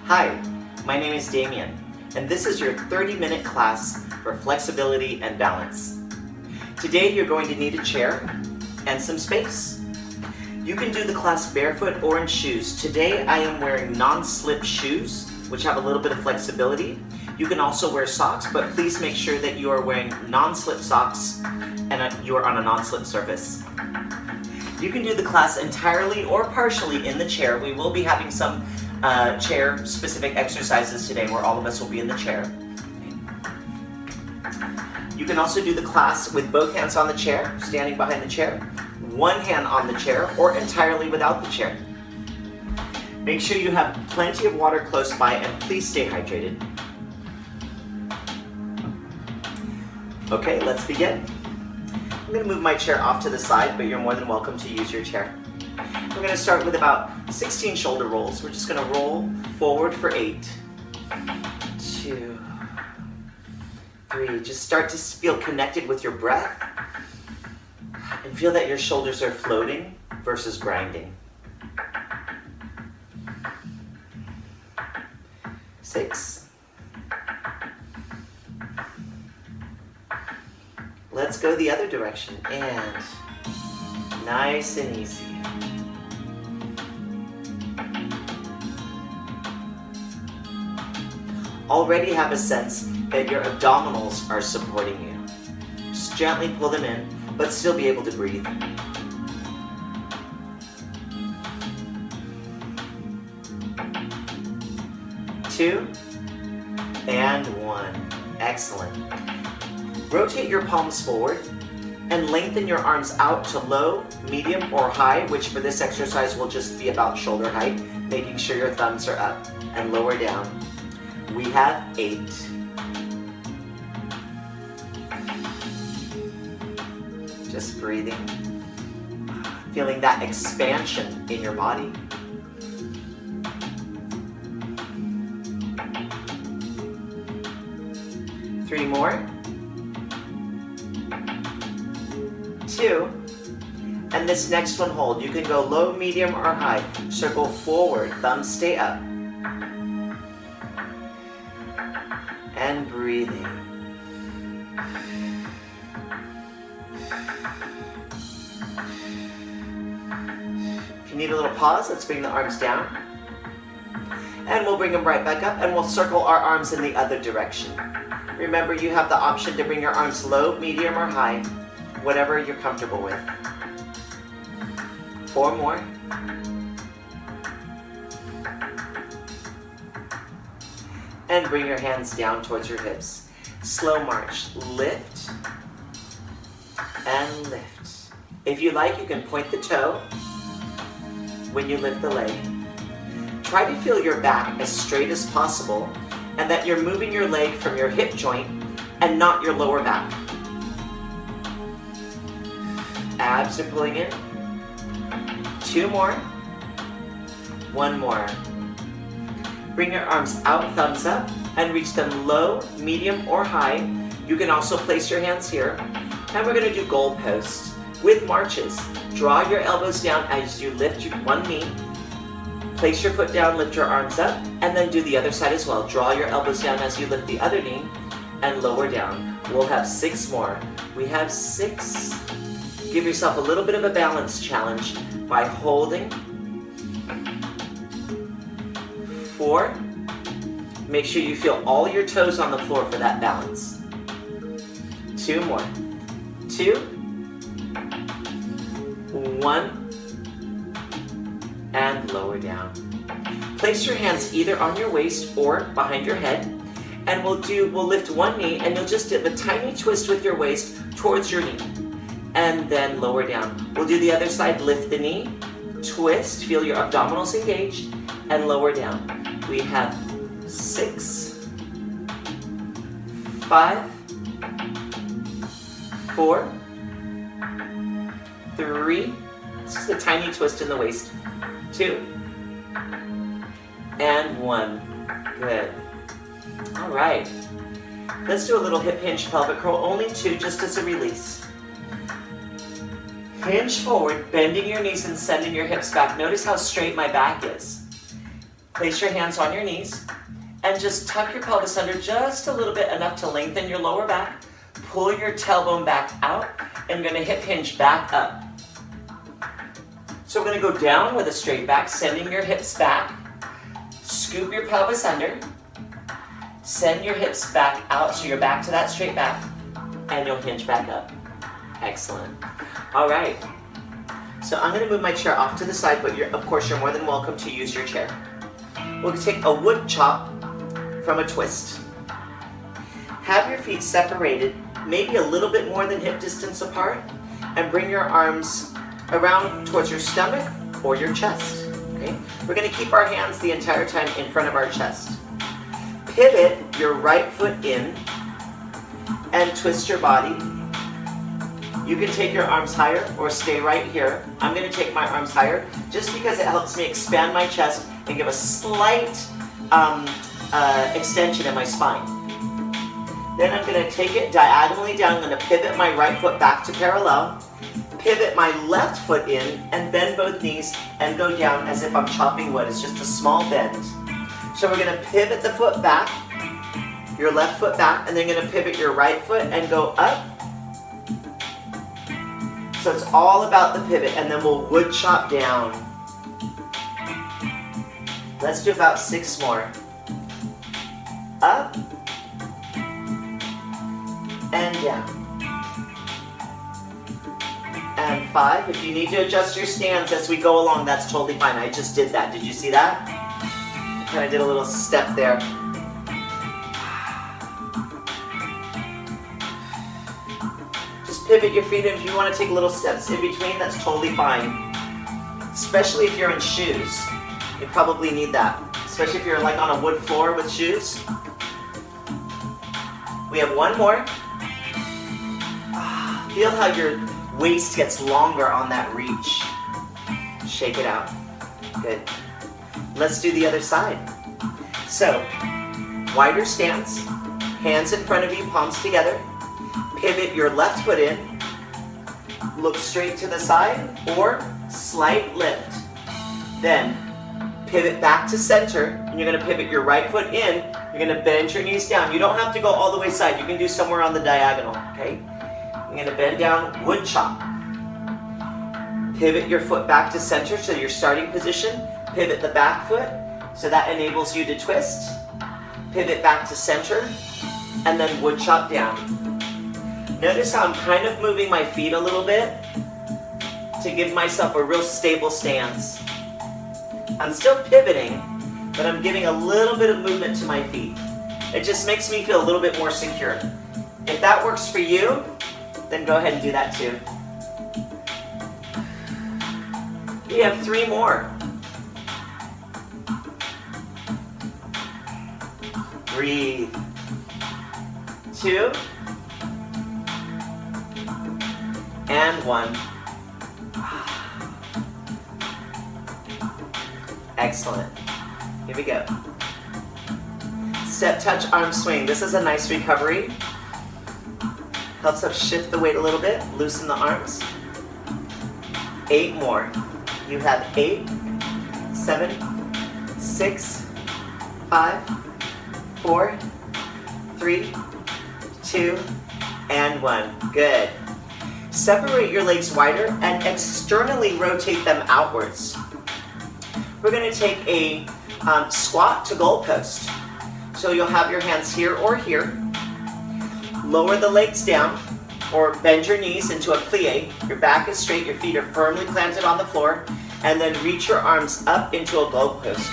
Hi, my name is Damien, and this is your 30-minute class for flexibility and balance. Today you're going to need a chair and some space. You can do the class barefoot or in shoes. Today I am wearing non-slip shoes, which have a little bit of flexibility. You can also wear socks, but please make sure that you are wearing non-slip socks and you are on a non-slip surface. You can do the class entirely or partially in the chair. We will be having some chair-specific exercises today where all of us will be in the chair. You can also do the class with both hands on the chair, standing behind the chair, one hand on the chair, or entirely without the chair. Make sure you have plenty of water close by and please stay hydrated. Okay, let's begin. I'm going to move my chair off to the side, but you're more than welcome to use your chair. We're going to start with about 16 shoulder rolls. We're just going to roll forward for 8, 2, 3. Just start to feel connected with your breath and feel that your shoulders are floating versus grinding. 6. Let's go the other direction, and nice and easy. Already have a sense that your abdominals are supporting you. Just gently pull them in, but still be able to breathe. 2 and 1. Excellent. Rotate your palms forward and lengthen your arms out to low, medium, or high, which for this exercise will just be about shoulder height, making sure your thumbs are up, and lower down. We have 8. Just breathing, feeling that expansion in your body. 3 more. 2. And this next one hold. You can go low, medium, or high. Circle forward, thumbs stay up. And breathing. If you need a little pause, let's bring the arms down. And we'll bring them right back up, and we'll circle our arms in the other direction. Remember, you have the option to bring your arms low, medium, or high, whatever you're comfortable with. 4 more. And bring your hands down towards your hips. Slow march. Lift and lift. If you like, you can point the toe when you lift the leg. Try to feel your back as straight as possible and that you're moving your leg from your hip joint and not your lower back. Abs are pulling in. 2 more. 1 more. Bring your arms out, thumbs up, and reach them low, medium, or high. You can also place your hands here. And we're going to do goal posts with marches. Draw your elbows down as you lift one knee. Place your foot down, lift your arms up, and then do the other side as well. Draw your elbows down as you lift the other knee and lower down. We'll have 6 more. We have 6. Give yourself a little bit of a balance challenge by holding. 4. Make sure you feel all your toes on the floor for that balance. 2 more. 2. 1. And lower down. Place your hands either on your waist or behind your head, and we'll lift one knee, and you'll just do a tiny twist with your waist towards your knee, and then lower down. We'll do the other side. Lift the knee, twist, feel your abdominals engaged, and lower down. We have 6, 5, 4, 3. This is a tiny twist in the waist. 2 and 1. Good. All right. Let's do a little hip hinge pelvic curl. Only 2, just as a release. Hinge forward, bending your knees and sending your hips back. Notice how straight my back is. Place your hands on your knees and just tuck your pelvis under just a little bit, enough to lengthen your lower back. Pull your tailbone back out and you're gonna hip hinge back up. So we're gonna go down with a straight back, sending your hips back. Scoop your pelvis under. Send your hips back out so you're back to that straight back and you'll hinge back up. Excellent. All right. So I'm gonna move my chair off to the side, but of course you're more than welcome to use your chair. We'll take a wood chop from a twist. Have your feet separated, maybe a little bit more than hip distance apart, and bring your arms around towards your stomach or your chest. Okay? We're gonna keep our hands the entire time in front of our chest. Pivot your right foot in and twist your body. You can take your arms higher or stay right here. I'm gonna take my arms higher just because it helps me expand my chest and give a slight extension in my spine. Then I'm gonna take it diagonally down. I'm gonna pivot my right foot back to parallel, pivot my left foot in and bend both knees and go down as if I'm chopping wood. It's just a small bend. So we're gonna pivot the foot back, your left foot back, and then you're gonna pivot your right foot and go up. So it's all about the pivot, and then we'll wood chop down. Let's do about 6 more. Up and down. And 5. If you need to adjust your stance as we go along, that's totally fine. I just did that. Did you see that? Kind of did a little step there. Just pivot your feet, and if you want to take little steps in between, that's totally fine. Especially if you're in shoes. You probably need that. Especially if you're like on a wood floor with shoes. We have 1 more. Feel how your waist gets longer on that reach. Shake it out. Good. Let's do the other side. So, wider stance, hands in front of you, palms together. Pivot your left foot in. Look straight to the side or slight lift. Then, pivot back to center, and you're gonna pivot your right foot in. You're gonna bend your knees down. You don't have to go all the way side. You can do somewhere on the diagonal, okay? You're gonna bend down, wood chop. Pivot your foot back to center, so your starting position. Pivot the back foot, so that enables you to twist. Pivot back to center, and then wood chop down. Notice how I'm kind of moving my feet a little bit to give myself a real stable stance. I'm still pivoting, but I'm giving a little bit of movement to my feet. It just makes me feel a little bit more secure. If that works for you, then go ahead and do that too. We have 3 more. Breathe. 2. And 1. Excellent. Here we go. Step, touch, arm swing. This is a nice recovery. Helps us shift the weight a little bit, loosen the arms. 8 more. You have 8, 7, 6, 5, 4, 3, 2, and 1. Good. Separate your legs wider and externally rotate them outwards. We're going to take a squat to goalpost. So you'll have your hands here or here. Lower the legs down or bend your knees into a plie. Your back is straight, your feet are firmly planted on the floor, and then reach your arms up into a goalpost.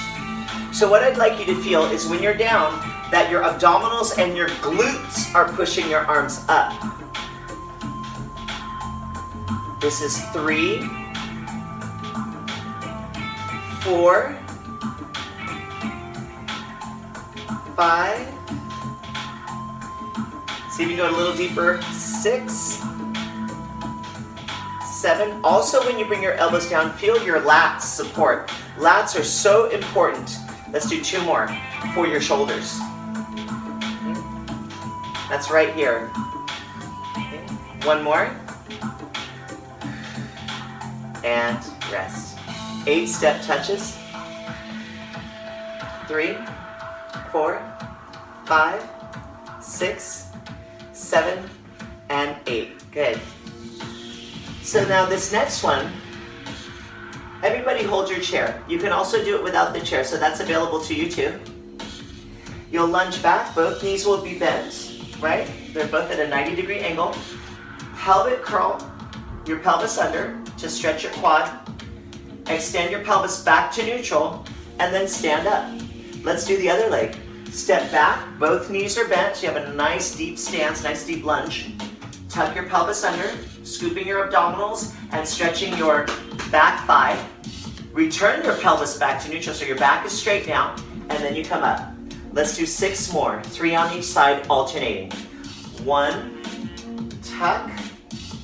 So what I'd like you to feel is when you're down, that your abdominals and your glutes are pushing your arms up. This is 3, 4, 5. See if you go a little deeper. 6, 7. Also, when you bring your elbows down, feel your lats support. Lats are so important. Let's do 2 more for your shoulders. That's right here. 1 more. And rest. 8 step touches. 3, 4, 5, 6, 7, and 8. Good. So now this next one, everybody hold your chair. You can also do it without the chair, so that's available to you too. You'll lunge back, both knees will be bent, right? They're both at a 90-degree angle. Pelvic curl, your pelvis under to stretch your quad. Extend your pelvis back to neutral, and then stand up. Let's do the other leg. Step back, both knees are bent, so you have a nice deep stance, nice deep lunge. Tuck your pelvis under, scooping your abdominals and stretching your back thigh. Return your pelvis back to neutral so your back is straight now, and then you come up. Let's do 6 more, 3 on each side, alternating. 1, tuck,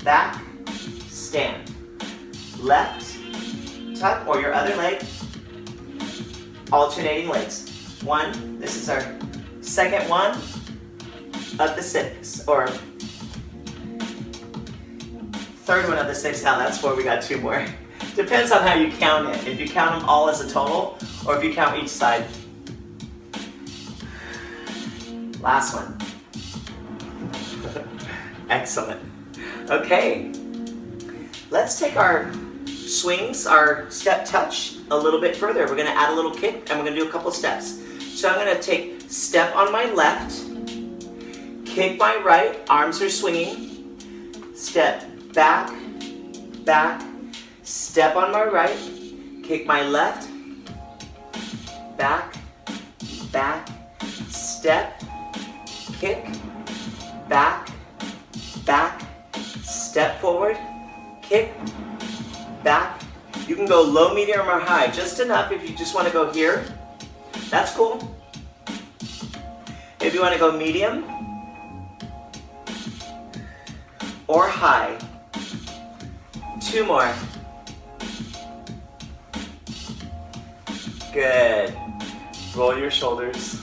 back, stand. Left, tuck, or your other leg, alternating legs. 1, this is our second one of the 6, or third one of the 6. Now that's 4, we got 2 more. Depends on how you count it. If you count them all as a total, or if you count each side. Last one. Excellent. Okay. Let's take our swings, our step touch a little bit further. We're going to add a little kick and we're going to do a couple steps. So I'm going to take step on my left, kick my right, arms are swinging, step back, back, step on my right, kick my left, back, back, step, kick, back, back, step forward, kick, back. You can go low, medium, or high, just enough if you just want to go here. That's cool. If you want to go medium or high. 2 more. Good. Roll your shoulders.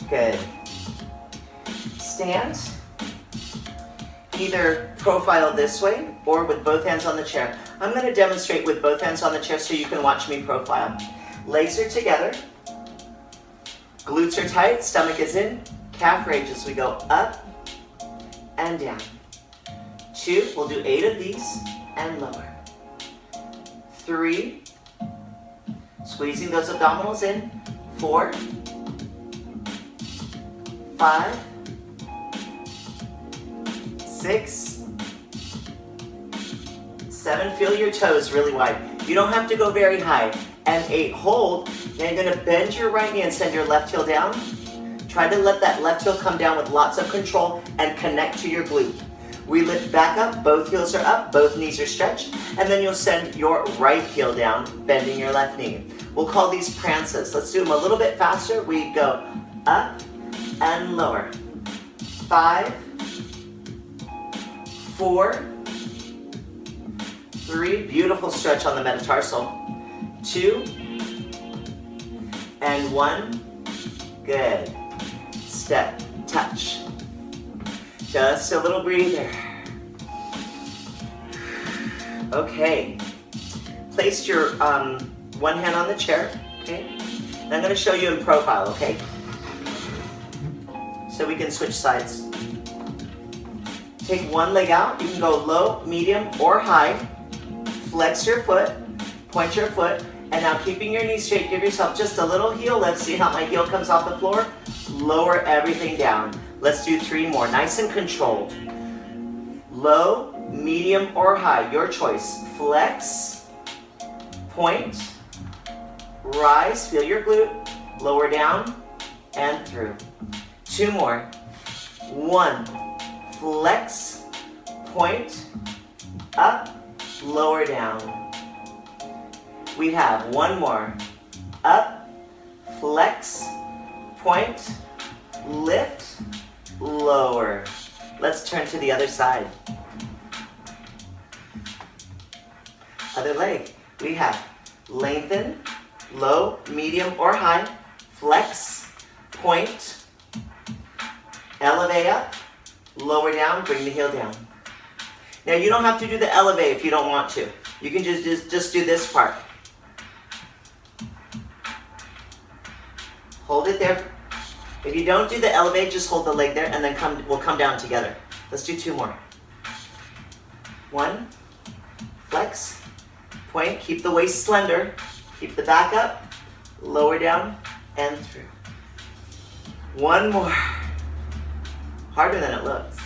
Good. Stand. Either profile this way or with both hands on the chair. I'm going to demonstrate with both hands on the chair so you can watch me profile. Legs are together. Glutes are tight. Stomach is in. Calf raises. We go up and down. 2. We'll do 8 of these and lower. 3. Squeezing those abdominals in. 4. 5. 6, 7, feel your toes really wide. You don't have to go very high. And 8, hold. Now you're going to bend your right knee and send your left heel down. Try to let that left heel come down with lots of control and connect to your glute. We lift back up, both heels are up, both knees are stretched, and then you'll send your right heel down, bending your left knee. We'll call these prances. Let's do them a little bit faster. We go up and lower. 5, 4, 3, beautiful stretch on the metatarsal. 2, and 1, good. Step, touch. Just a little breather. Okay. Place your one hand on the chair, okay? And I'm going to show you in profile, okay? So we can switch sides. Take one leg out. You can go low, medium, or high. Flex your foot, point your foot, and now keeping your knees straight, give yourself just a little heel lift. See how my heel comes off the floor? Lower everything down. Let's do 3 more, nice and controlled. Low, medium, or high, your choice. Flex, point, rise, feel your glute, lower down, and through. 2 more. 1, flex, point, up, lower down. We have 1 more. Up, flex, point, lift, lower. Let's turn to the other side. Other leg. We have lengthen, low, medium, or high, flex, point, elevate up, lower down, bring the heel down. Now you don't have to do the elevate if you don't want to. You can just do this part. Hold it there. If you don't do the elevate, just hold the leg there and then we'll come down together. Let's do 2 more. 1, flex, point, keep the waist slender, keep the back up, lower down and through. 1 more. Harder than it looks.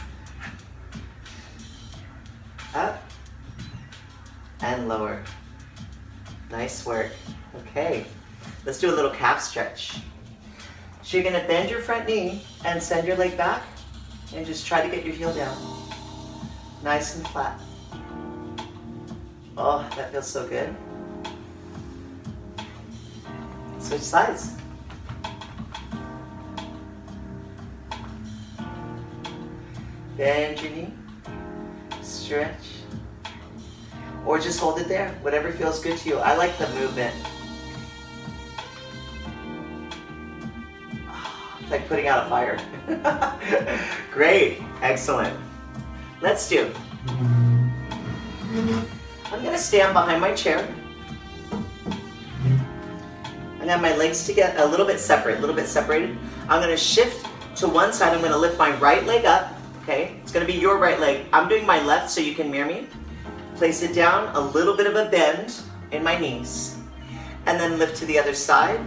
Up and lower. Nice work. Okay, let's do a little calf stretch. So you're gonna bend your front knee and send your leg back and just try to get your heel down. Nice and flat. Oh, that feels so good. Switch sides. Bend your knee, stretch, or just hold it there, whatever feels good to you. I like the movement. It's like putting out a fire. Great, excellent. Let's do. I'm gonna stand behind my chair. And have my legs together, a little bit separated. I'm gonna shift to one side. I'm gonna lift my right leg up. Okay, it's gonna be your right leg. I'm doing my left so you can mirror me. Place it down, a little bit of a bend in my knees. And then lift to the other side.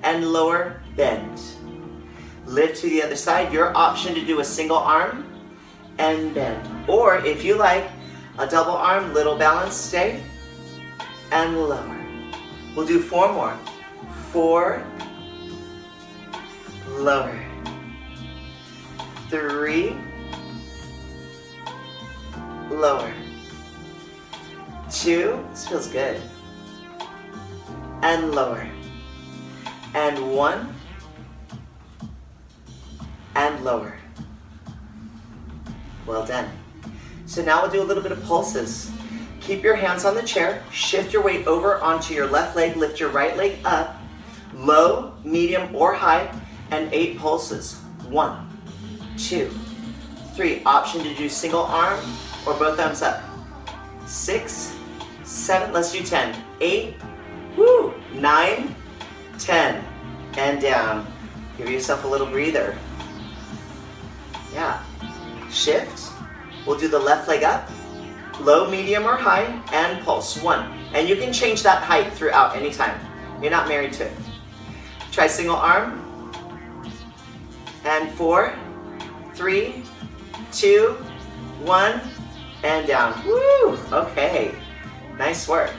And lower, bend. Lift to the other side. Your option to do a single arm and bend. Or if you like, a double arm, little balance, stay. And lower. We'll do 4 more. 4, lower. 3, lower. 2, this feels good. And lower. And 1, and lower. Well done. So now we'll do a little bit of pulses. Keep your hands on the chair, shift your weight over onto your left leg, lift your right leg up, low, medium, or high, and 8 pulses. 1, 2, 3. Option to do single arm or both arms up. 6, 7, let's do 10. 8, woo, 9, 10, and down. Give yourself a little breather. Yeah. Shift. We'll do the left leg up, low, medium, or high, and pulse. 1. And you can change that height throughout anytime. You're not married to it. Try single arm. And 4, 3, 2, 1, and down. Woo! Okay. Nice work.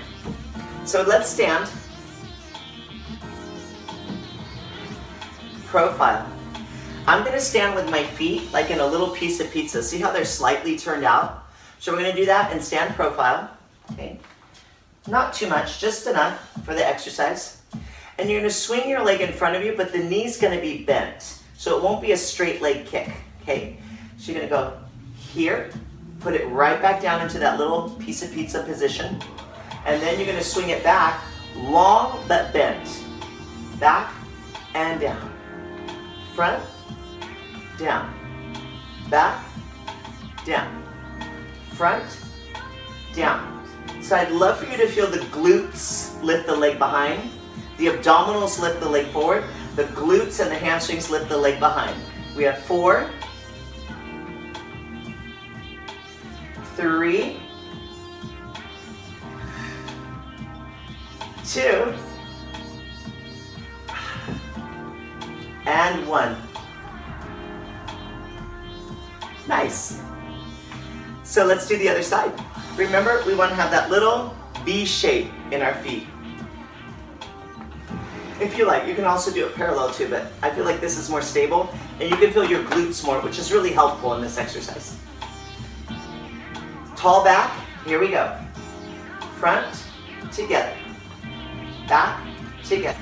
So let's stand. Profile. I'm going to stand with my feet like in a little piece of pizza. See how they're slightly turned out? So we're going to do that and stand profile. Okay. Not too much, just enough for the exercise. And you're going to swing your leg in front of you, but the knee's going to be bent. So it won't be a straight leg kick. Okay. So you're going to go here, put it right back down into that little piece of pizza position. And then you're going to swing it back, long but bent. Back and down. Front, down. Back, down. Front, down. So I'd love for you to feel the glutes lift the leg behind, the abdominals lift the leg forward, the glutes and the hamstrings lift the leg behind. We have 4, 3, 2, and 1. Nice. So let's do the other side. Remember, we want to have that little V shape in our feet. If you like, you can also do it parallel too, but I feel like this is more stable, and you can feel your glutes more, which is really helpful in this exercise. Tall back, here we go. Front, together. Back, together.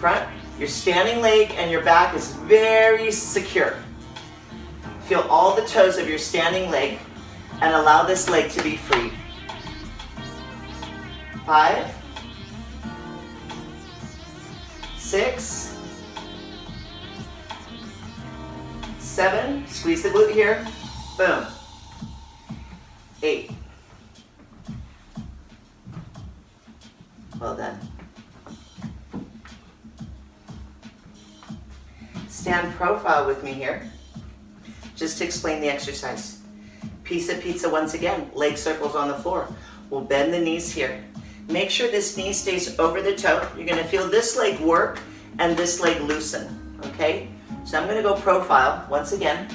Front, your standing leg and your back is very secure. Feel all the toes of your standing leg and allow this leg to be free. 5, 6, 7, squeeze the glute here, boom. 8. Well done. stand profile with me here, just to explain the exercise. Piece of pizza once again, leg circles on the floor. We'll bend the knees here. Make sure this knee stays over the toe. You're gonna feel this leg work and this leg loosen, okay? So I'm gonna go profile once again,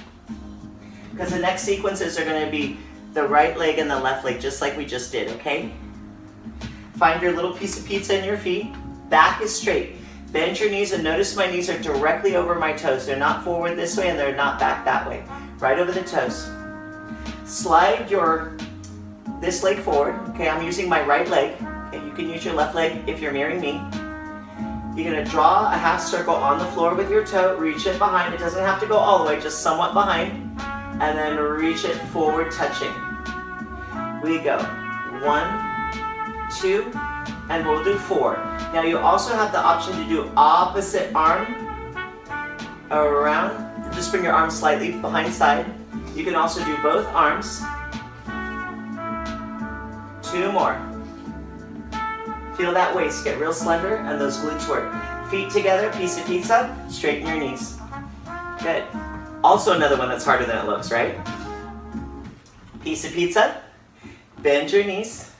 because the next sequences are gonna be the right leg and the left leg, just like we just did, okay? Find your little piece of pizza in your feet. Back is straight. Bend your knees and notice my knees are directly over my toes. They're not forward this way and they're not back that way. Right over the toes. Slide this leg forward. Okay, I'm using my right leg. Okay, you can use your left leg if you're mirroring me. You're gonna draw a half circle on the floor with your toe, reach it behind. It doesn't have to go all the way, just somewhat behind. And then reach it forward, touching. We go 1, 2, and we'll do 4. Now you also have the option to do opposite arm around. Just bring your arm slightly behind side. You can also do both arms. 2 more. Feel that waist get real slender and those glutes work. Feet together, piece of pizza, straighten your knees. Good. Also another one that's harder than it looks, right? Piece of pizza, bend your knees.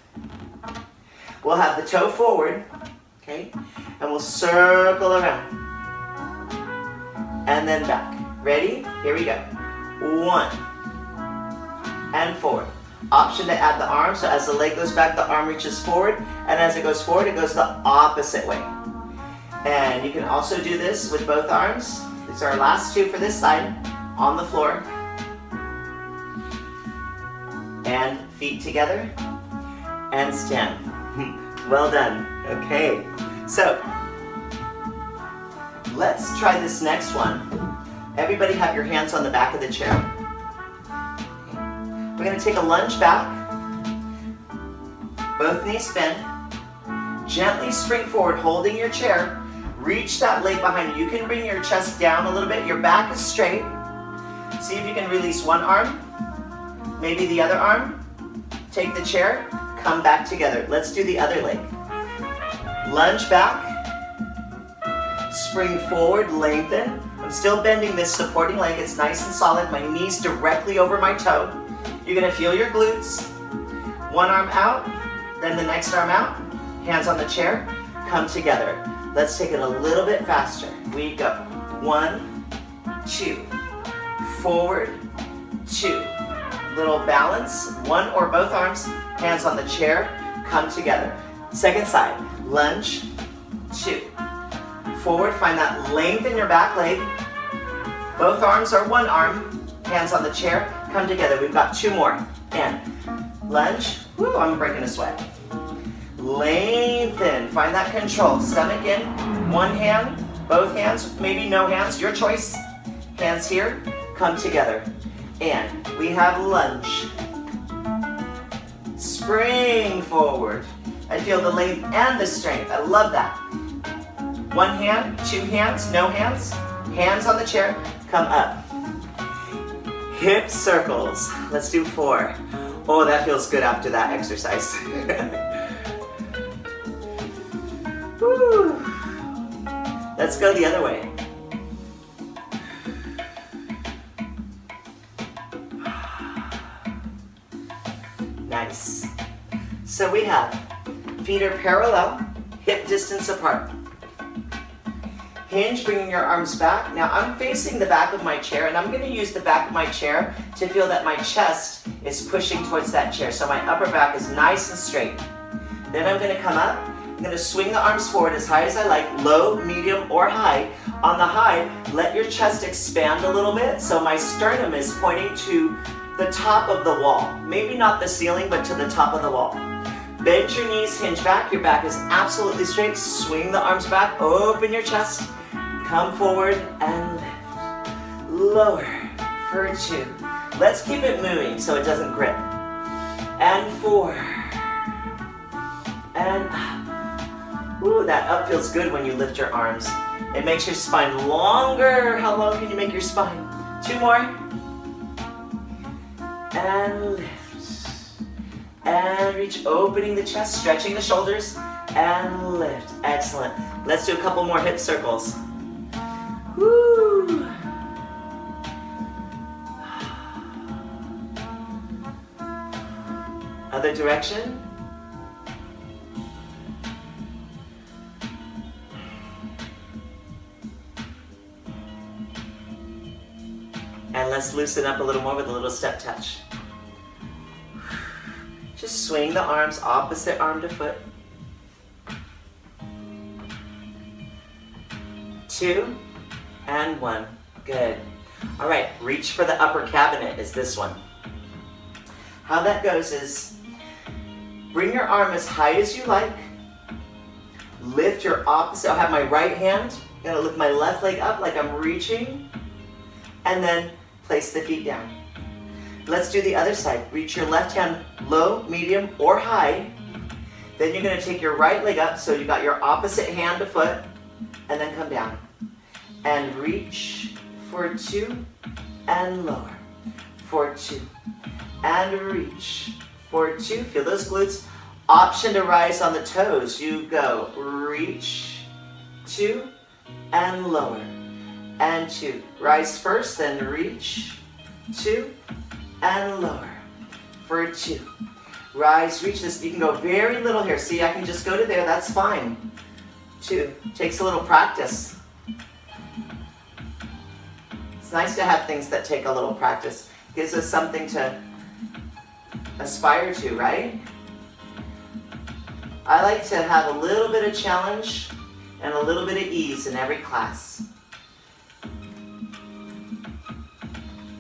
We'll have the toe forward, okay? And we'll circle around. And then back. Ready? Here we go. 1. And forward. Option to add the arm, so as the leg goes back, the arm reaches forward, and as it goes forward, it goes the opposite way. And you can also do this with both arms. These are our last 2 for this side, on the floor. And feet together, and stand. Well done. Okay, so let's try this next one. Everybody have your hands on the back of the chair. We're going to take a lunge back. Both knees bend. Gently spring forward, holding your chair. Reach that leg behind you. You can bring your chest down a little bit. Your back is straight. See if you can release one arm. Maybe the other arm. Take the chair. Come back together. Let's do the other leg. Lunge back. Spring forward, lengthen. I'm still bending this supporting leg. It's nice and solid. My knees directly over my toe. You're gonna feel your glutes. One arm out, then the next arm out. Hands on the chair, come together. Let's take it a little bit faster. We go. 1, 2, forward, 2. Little balance, one or both arms, hands on the chair, come together. Second side, lunge, 2. Forward, find that length in your back leg. Both arms are one arm, hands on the chair, come together. We've got 2 more. And lunge. Woo, I'm breaking a sweat. Lengthen. Find that control. Stomach in. One hand, both hands, maybe no hands, your choice. Hands here, come together. And we have lunge. Spring forward. I feel the length and the strength. I love that. One hand, 2 hands, no hands. Hands on the chair, come up. Hip circles. Let's do 4. Oh, that feels good after that exercise. Woo. Let's go the other way. Nice. So we have feet are parallel, hip distance apart. Hinge, bringing your arms back. Now I'm facing the back of my chair, and I'm going to use the back of my chair to feel that my chest is pushing towards that chair. So my upper back is nice and straight. Then I'm going to come up. I'm going to swing the arms forward as high as I like, low, medium, or high. On the high, let your chest expand a little bit so my sternum is pointing to the top of the wall. Maybe not the ceiling, but to the top of the wall. Bend your knees, hinge back. Your back is absolutely straight. Swing the arms back, open your chest. Come forward and lift. Lower for 2. Let's keep it moving so it doesn't grip. And 4. And up. Ooh, that up feels good when you lift your arms. It makes your spine longer. How long can you make your spine? 2 more. And lift. And reach, opening the chest, stretching the shoulders, and lift. Excellent. Let's do a couple more hip circles. Woo! Woo. Other direction. And let's loosen up a little more with a little step touch. Just swing the arms, opposite arm to foot. 2 and 1. Good. All right, reach for the upper cabinet is this one. How that goes is bring your arm as high as you like. Lift your opposite. I'll have my right hand. I'm going to lift my left leg up like I'm reaching. And then place the feet down. Let's do the other side. Reach your left hand low, medium, or high. Then you're going to take your right leg up so you got your opposite hand to foot. And then come down. And reach for 2 and lower. For 2. And reach for 2. Feel those glutes. Option to rise on the toes. You go. Reach 2 and lower. And 2. Rise first, then reach 2 and lower for 2. Rise, reach this. You can go very little here. See, I can just go to there. That's fine. 2. Takes a little practice. It's nice to have things that take a little practice. Gives us something to aspire to, right? I like to have a little bit of challenge and a little bit of ease in every class.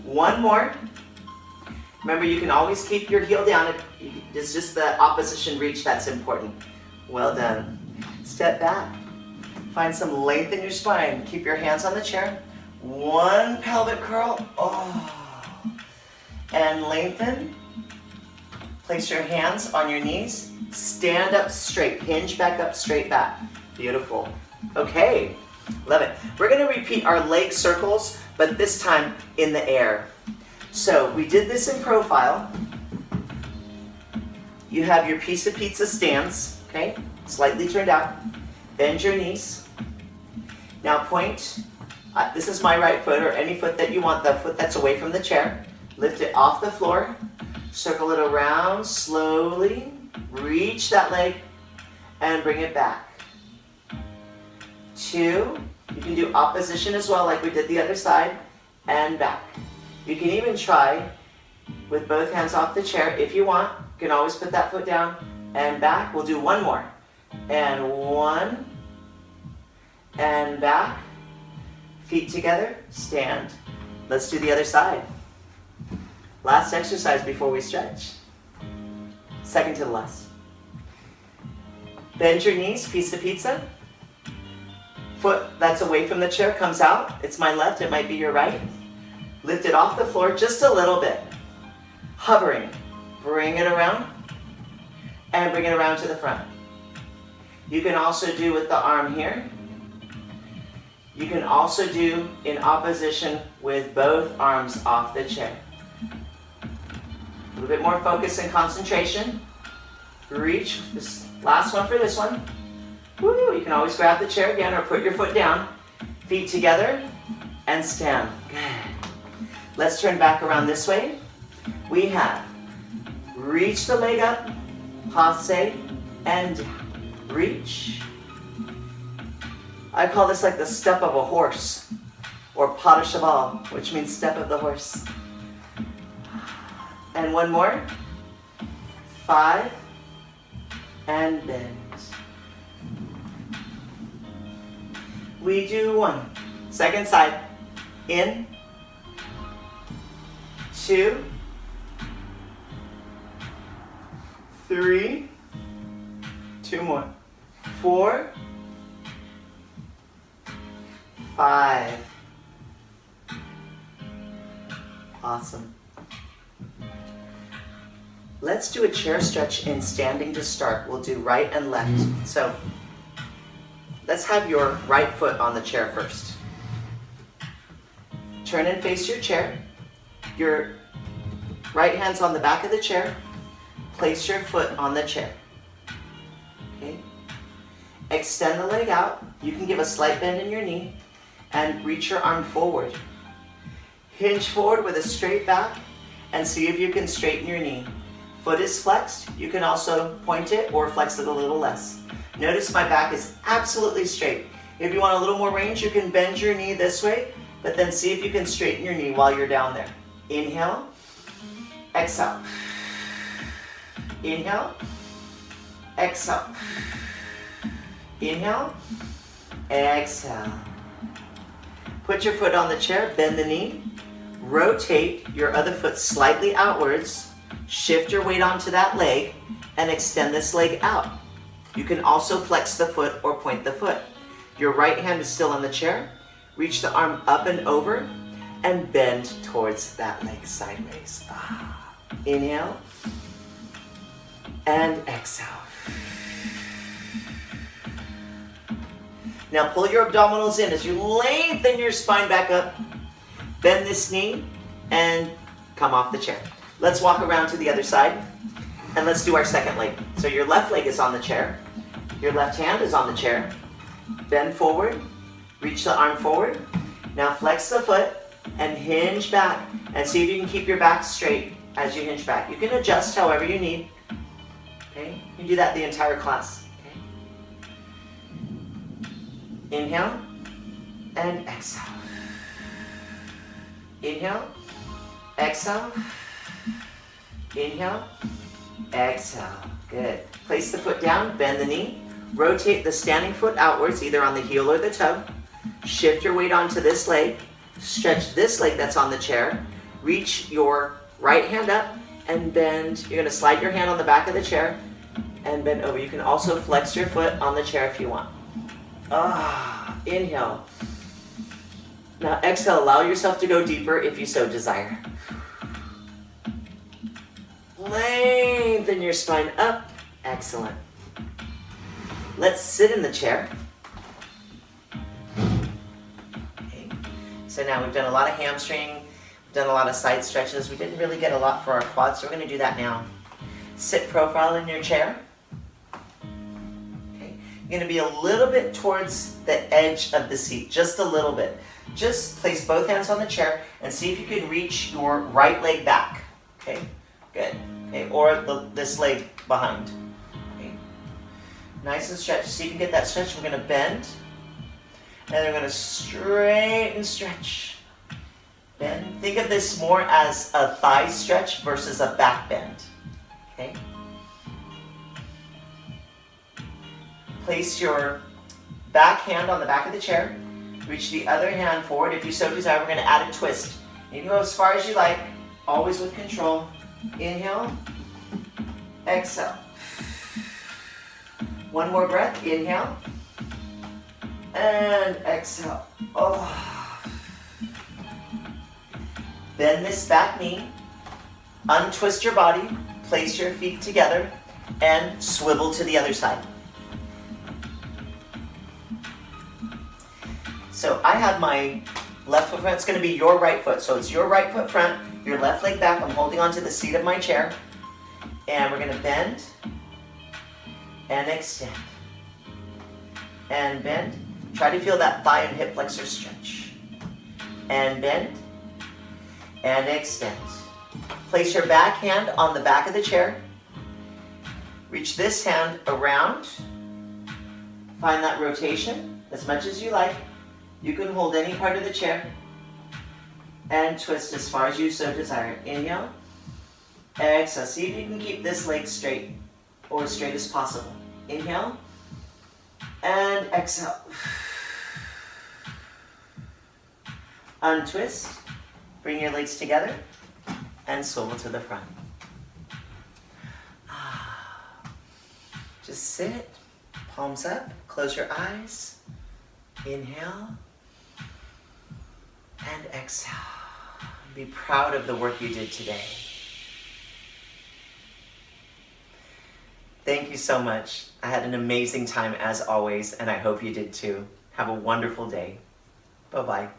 1 more. Remember, you can always keep your heel down. It's just the opposition reach that's important. Well done. Step back. Find some length in your spine. Keep your hands on the chair. 1 pelvic curl. Oh. And lengthen. Place your hands on your knees. Stand up straight. Hinge back up, straight back. Beautiful. Okay. Love it. We're going to repeat our leg circles, but this time in the air. So we did this in profile. You have your piece of pizza stance, okay? Slightly turned out. Bend your knees. Now point. This is my right foot, or any foot that you want, the foot that's away from the chair. Lift it off the floor. Circle it around slowly. Reach that leg and bring it back. 2. You can do opposition as well, like we did the other side, and back. You can even try with both hands off the chair if you want. You can always put that foot down and back. We'll do 1 more. And 1 and back. Feet together, stand. Let's do the other side. Last exercise before we stretch. Second to the last. Bend your knees, piece of pizza. Foot that's away from the chair comes out. It's my left, it might be your right. Lift it off the floor just a little bit. Hovering. Bring it around. And bring it around to the front. You can also do with the arm here. You can also do in opposition with both arms off the chair. A little bit more focus and concentration. Reach. This last one for this one. Woo, you can always grab the chair again or put your foot down. Feet together and stand. Good. Let's turn back around this way. We have reach the leg up, passe, and down. Reach. I call this like the step of a horse, or pas de cheval, which means step of the horse. And 1 more. 5, and bend. We do 1. Second side. In. 2. 3. 2 more. 4. 5. Awesome. Let's do a chair stretch in standing to start. We'll do right and left. So let's have your right foot on the chair first. Turn and face your chair. Your right hand's on the back of the chair. Place your foot on the chair. Okay. Extend the leg out. You can give a slight bend in your knee. and reach your arm forward. Hinge forward with a straight back and see if you can straighten your knee. Foot is flexed. You can also point it or flex it a little less. Notice my back is absolutely straight. If you want a little more range, you can bend your knee this way, but then see if you can straighten your knee while you're down there. Inhale, exhale. Inhale, exhale. Inhale, exhale. Put your foot on the chair, bend the knee, rotate your other foot slightly outwards, shift your weight onto that leg, and extend this leg out. You can also flex the foot or point the foot. Your right hand is still on the chair. Reach the arm up and over and bend towards that leg sideways. Inhale and exhale. Now pull your abdominals in as you lengthen your spine back up. Bend this knee and come off the chair. Let's walk around to the other side and let's do our second leg. So your left leg is on the chair. Your left hand is on the chair. Bend forward, reach the arm forward. Now flex the foot and hinge back and see if you can keep your back straight as you hinge back. You can adjust however you need. Okay, you can do that the entire class. Okay. Inhale and exhale. Inhale, exhale. Inhale, exhale. Good. Place the foot down, bend the knee. Rotate the standing foot outwards, either on the heel or the toe. Shift your weight onto this leg. Stretch this leg that's on the chair. Reach your right hand up and bend. You're going to slide your hand on the back of the chair and bend over. You can also flex your foot on the chair if you want. Inhale. Now exhale, allow yourself to go deeper if you so desire. Lengthen your spine up. Excellent. Let's sit in the chair. Okay. So now we've done a lot of hamstring, we've done a lot of side stretches. We didn't really get a lot for our quads, so we're going to do that now. Sit profile in your chair. Okay. You're going to be a little bit towards the edge of the seat, just a little bit. Just place both hands on the chair and see if you can reach your right leg back. Okay, good. Okay, or this leg behind. Nice and stretch. See if you can get that stretch. We're going to bend. And then we're going to straighten stretch. Bend. Think of this more as a thigh stretch versus a back bend. Okay? Place your back hand on the back of the chair. Reach the other hand forward. If you so desire, we're going to add a twist. You can go as far as you like, always with control. Inhale. Exhale. One more breath, inhale, and exhale. Bend this back knee, untwist your body, place your feet together, and swivel to the other side. So I have my left foot front, it's going to be your right foot. So it's your right foot front, your left leg back, I'm holding onto the seat of my chair, and we're going to bend, and extend, and bend. Try to feel that thigh and hip flexor stretch. And bend, and extend. Place your back hand on the back of the chair. Reach this hand around. Find that rotation as much as you like. You can hold any part of the chair. And twist as far as you so desire. Inhale, exhale. See if you can keep this leg straight, or as straight as possible. Inhale and exhale. Untwist, bring your legs together and swivel to the front. Just sit, palms up, close your eyes. Inhale and exhale. Be proud of the work you did today. Thank you so much. I had an amazing time as always, and I hope you did too. Have a wonderful day. Bye-bye.